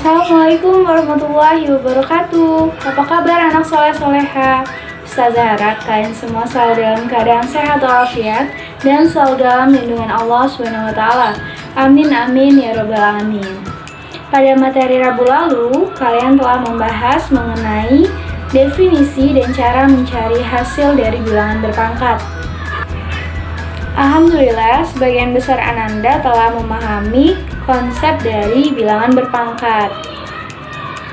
Assalamualaikum warahmatullahi wabarakatuh. Apa kabar anak soleh-soleha? Ustazah harap kalian semua selalu dalam keadaan sehat walafiat dan selalu dalam lindungan Allah SWT. Amin amin ya robbal alamin. Pada materi Rabu lalu, kalian telah membahas mengenai definisi dan cara mencari hasil dari bilangan berpangkat. Alhamdulillah, sebagian besar Ananda telah memahami konsep dari bilangan berpangkat.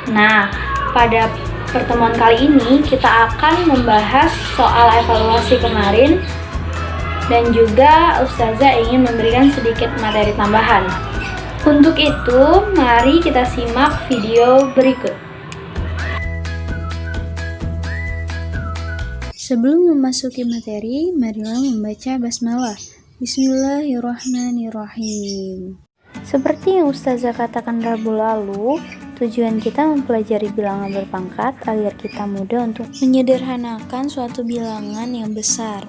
Nah, pada pertemuan kali ini kita akan membahas soal evaluasi kemarin dan juga Ustazah ingin memberikan sedikit materi tambahan. Untuk itu, mari kita simak video berikut. Sebelum memasuki materi, marilah membaca basmalah. Bismillahirrahmanirrahim. Seperti yang Ustazah katakan Rabu lalu, tujuan kita mempelajari bilangan berpangkat agar kita mudah untuk menyederhanakan suatu bilangan yang besar.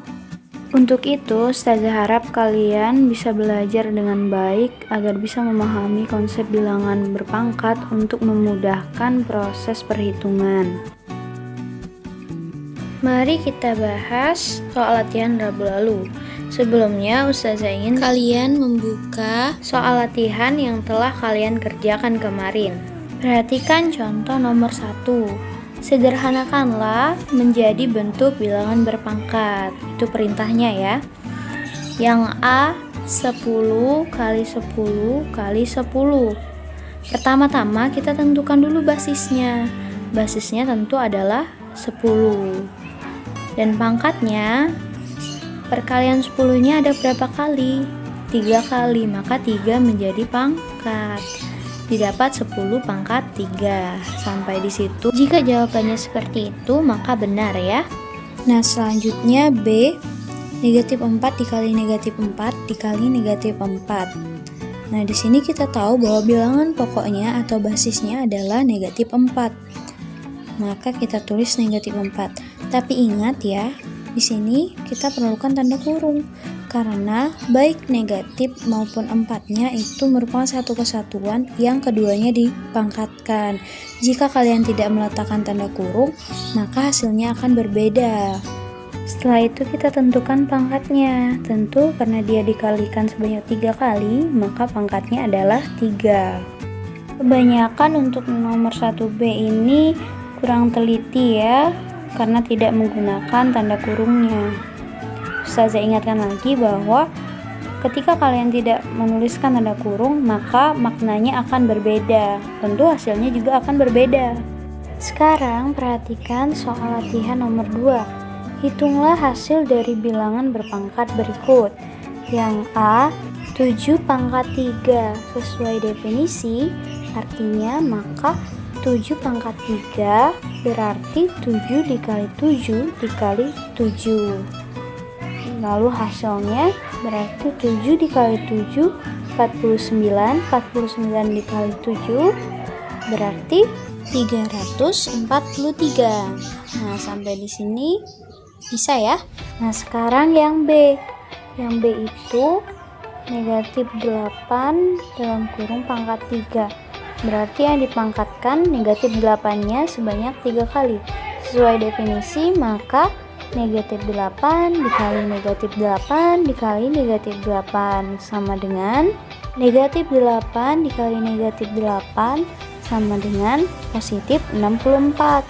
Untuk itu, Ustazah harap kalian bisa belajar dengan baik agar bisa memahami konsep bilangan berpangkat untuk memudahkan proses perhitungan. Mari kita bahas soal latihan Rabu lalu. Sebelumnya, Ustazah ingin kalian membuka soal latihan yang telah kalian kerjakan kemarin. Perhatikan contoh nomor 1. Sederhanakanlah menjadi bentuk bilangan berpangkat. Itu perintahnya ya. Yang A 10 kali 10 kali 10. Pertama-tama kita tentukan dulu basisnya. Basisnya tentu adalah 10. Dan pangkatnya, perkalian 10-nya ada berapa kali? 3 kali, maka 3 menjadi pangkat. Didapat 10 pangkat 3. Sampai di situ. Jika jawabannya seperti itu, maka benar ya. Nah, selanjutnya B, negatif 4 dikali negatif 4 dikali negatif 4. Nah, di sini kita tahu bahwa bilangan pokoknya atau basisnya adalah negatif 4. Maka kita tulis negatif 4. Tapi ingat ya, di sini kita perlukan tanda kurung karena baik negatif maupun 4-nya itu merupakan satu kesatuan yang keduanya dipangkatkan. Jika kalian tidak meletakkan tanda kurung, maka hasilnya akan berbeda. Setelah itu kita tentukan pangkatnya. Tentu karena dia dikalikan sebanyak 3 kali, maka pangkatnya adalah 3. Kebanyakan untuk nomor 1B ini kurang teliti ya, karena tidak menggunakan tanda kurungnya. Ustazah ingatkan lagi bahwa ketika kalian tidak menuliskan tanda kurung, maka maknanya akan berbeda. Tentu hasilnya juga akan berbeda. Sekarang perhatikan soal latihan nomor 2. Hitunglah hasil dari bilangan berpangkat berikut. Yang A 7 pangkat 3 sesuai definisi, artinya maka 7 pangkat 3 berarti 7 dikali 7 dikali 7. Lalu hasilnya berarti 7 dikali 7 49. 49 dikali 7 berarti 343. Nah, sampai di sini bisa ya. Nah, sekarang yang B. Yang B itu negatif 8 dalam kurung pangkat 3. Berarti yang dipangkatkan negatif 8-nya sebanyak 3 kali. Sesuai definisi, maka negatif 8 dikali negatif 8 dikali negatif 8 sama dengan negatif 8 dikali negatif 8 sama dengan positif 64.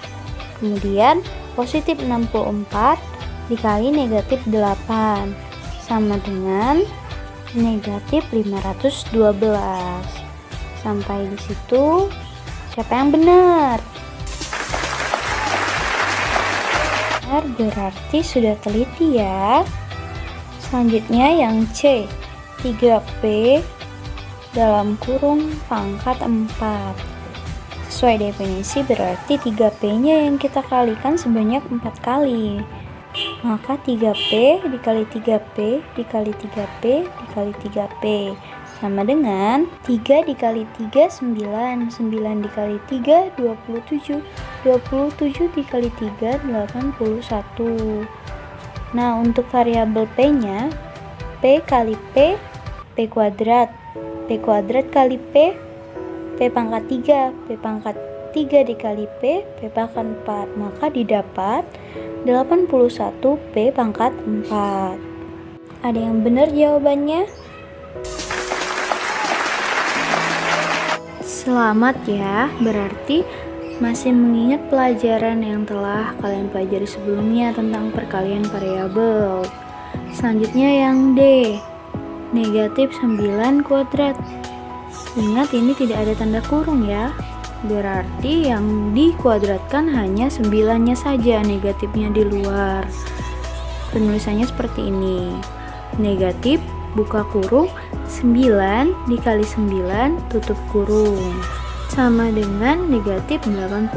Kemudian positif 64 dikali negatif 8 sama dengan negatif 512. Sampai di situ, siapa yang benar? Benar berarti sudah teliti ya. Selanjutnya yang C, 3P dalam kurung pangkat 4. Sesuai definisi berarti 3P-nya yang kita kalikan sebanyak 4 kali. Maka 3P dikali 3P dikali 3P dikali 3P sama dengan 3 dikali 3 9, 9 dikali 3 27, 27 dikali 3 81. Nah, untuk variabel P-nya, P kali P, P kuadrat. P kuadrat kali P, P P pangkat 3. P pangkat 3 dikali P pangkat 4. Maka didapat 81 P pangkat 4. Ada yang benar jawabannya? Selamat ya, berarti masih mengingat pelajaran yang telah kalian pelajari sebelumnya tentang perkalian variabel. Selanjutnya yang D, negatif 9 kuadrat. Ingat ini tidak ada tanda kurung ya, berarti yang dikuadratkan hanya 9-nya saja, negatifnya di luar. Penulisannya seperti ini, negatif buka kurung 9 dikali 9 tutup kurung sama dengan negatif 81.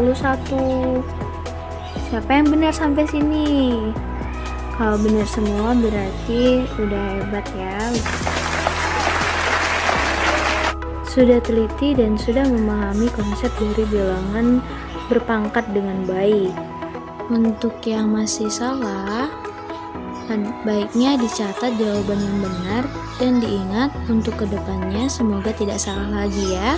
Siapa yang benar sampai sini? Kalau benar semua berarti udah hebat ya. Sudah teliti dan sudah memahami konsep dari bilangan berpangkat dengan baik. Untuk yang masih salah, baiknya dicatat jawaban yang benar dan diingat untuk kedepannya semoga tidak salah lagi ya.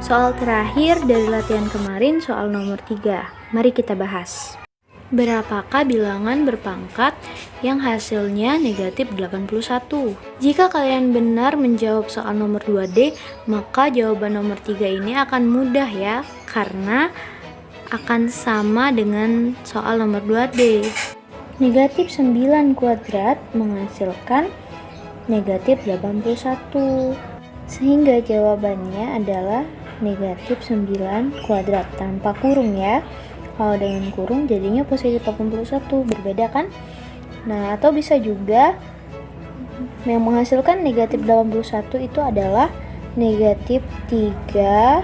Soal terakhir dari latihan kemarin, soal nomor 3. Mari kita bahas. Berapakah bilangan berpangkat yang hasilnya negatif 81? Jika kalian benar menjawab soal nomor 2D, maka jawaban nomor 3 ini akan mudah ya, karena akan sama dengan soal nomor 2D. Negatif 9 kuadrat menghasilkan negatif 81. Sehingga jawabannya adalah negatif 9 kuadrat tanpa kurung ya. Kalau dengan kurung jadinya positif 81, berbeda kan? Nah, atau bisa juga yang menghasilkan negatif 81 itu adalah negatif 3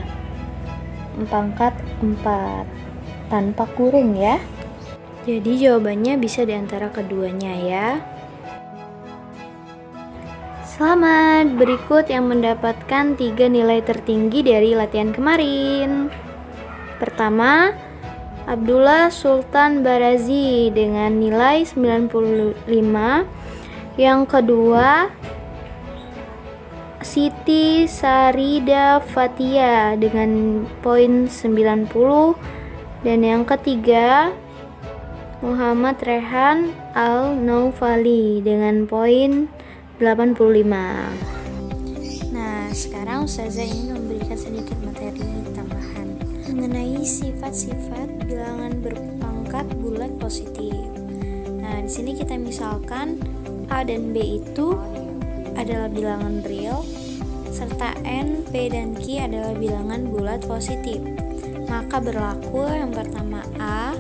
pangkat 4 tanpa kurung ya. Jadi jawabannya bisa diantara keduanya ya. Selamat, berikut yang mendapatkan 3 nilai tertinggi dari latihan kemarin. Pertama, Abdullah Sultan Barazi dengan nilai 95. Yang kedua, Siti Sarida Fatia dengan poin 90. Dan yang ketiga, Muhammad Rehan Al-Naufali dengan poin 85. Nah, sekarang Ustazah ingin memberikan sedikit materi tambahan mengenai sifat-sifat bilangan berpangkat bulat positif. Nah, di sini kita misalkan A dan B itu adalah bilangan real, serta N, P, dan Q adalah bilangan bulat positif. Maka berlaku yang pertama A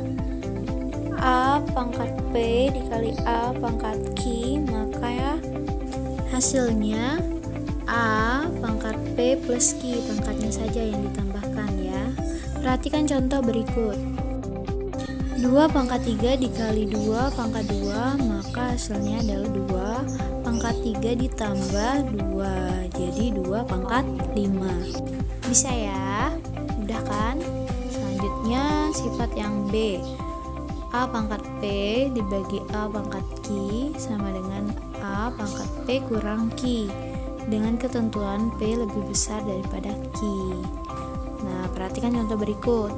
pangkat P dikali A pangkat Q, maka ya hasilnya A pangkat P plus Q, pangkatnya saja yang ditambahkan ya. Perhatikan contoh berikut. 2 pangkat 3 dikali 2 pangkat 2, maka hasilnya adalah 2 pangkat 3 ditambah 2, jadi 2 pangkat 5. Bisa ya? Mudah kan? Selanjutnya sifat yang B. A pangkat P dibagi A pangkat Q sama dengan A pangkat P kurang Q, dengan ketentuan P lebih besar daripada Q. Nah, perhatikan contoh berikut.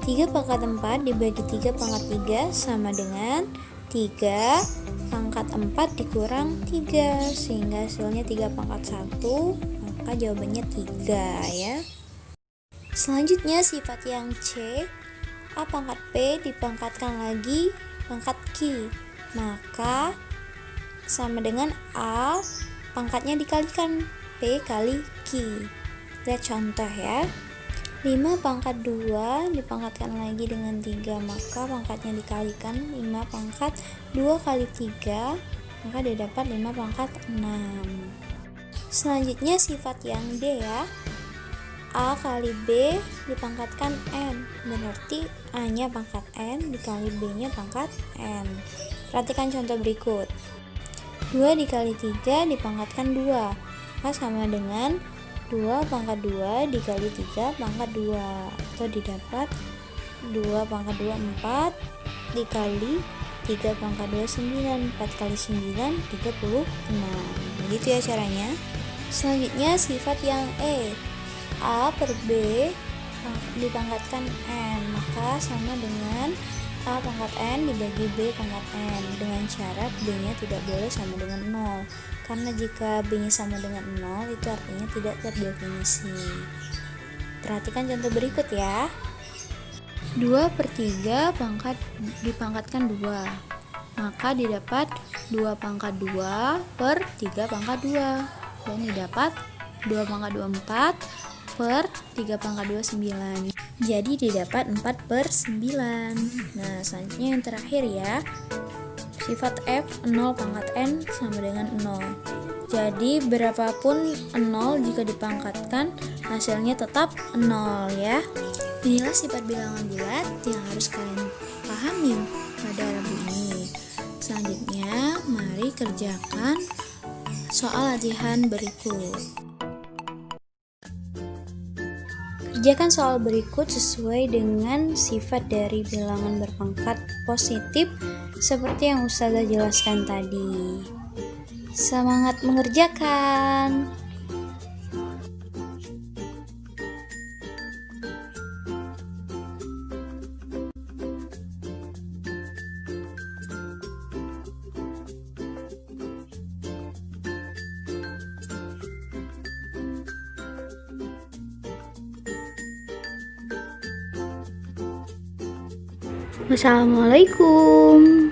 3 pangkat 4 dibagi 3 pangkat 3 sama dengan 3 pangkat 4 dikurang 3, sehingga hasilnya 3 pangkat 1, maka jawabannya 3 ya. Selanjutnya sifat yang C. A pangkat P dipangkatkan lagi pangkat Q, maka sama dengan A pangkatnya dikalikan P kali Q. Lihat contoh ya. 5 pangkat 2 dipangkatkan lagi dengan 3, maka pangkatnya dikalikan 5 pangkat 2 kali 3, maka dia dapat 5 pangkat 6. Selanjutnya sifat yang D ya. A kali B dipangkatkan N, berarti A nya pangkat N dikali B nya pangkat N. Perhatikan contoh berikut. 2 dikali 3 dipangkatkan 2, maka sama dengan 2 pangkat 2 dikali 3 pangkat 2, atau didapat 2 pangkat 2 4 dikali 3 pangkat 2 9, 4 kali 9 36. Begitu ya caranya. Selanjutnya sifat yang E. A per B dipangkatkan N, maka sama dengan A pangkat N dibagi B pangkat N, dengan syarat B-nya tidak boleh sama dengan 0, karena jika B-nya sama dengan 0 itu artinya tidak terdefinisi. Perhatikan contoh berikut ya. 2/3 dipangkatkan 2, maka didapat 2 pangkat 2 per 3 pangkat 2, dan didapat 2 pangkat 2 4 per 3 pangkat 2 9, jadi didapat 4/9. Nah, selanjutnya yang terakhir ya, sifat F 0 pangkat N sama dengan 0, jadi berapapun 0 jika dipangkatkan hasilnya tetap 0 ya. Inilah sifat bilangan bulat yang harus kalian pahami pada Rabu ini. Selanjutnya, mari kerjakan soal latihan berikut. Kerjakan soal berikut sesuai dengan sifat dari bilangan berpangkat positif seperti yang Ustazah jelaskan tadi. Semangat mengerjakan! Wassalamualaikum.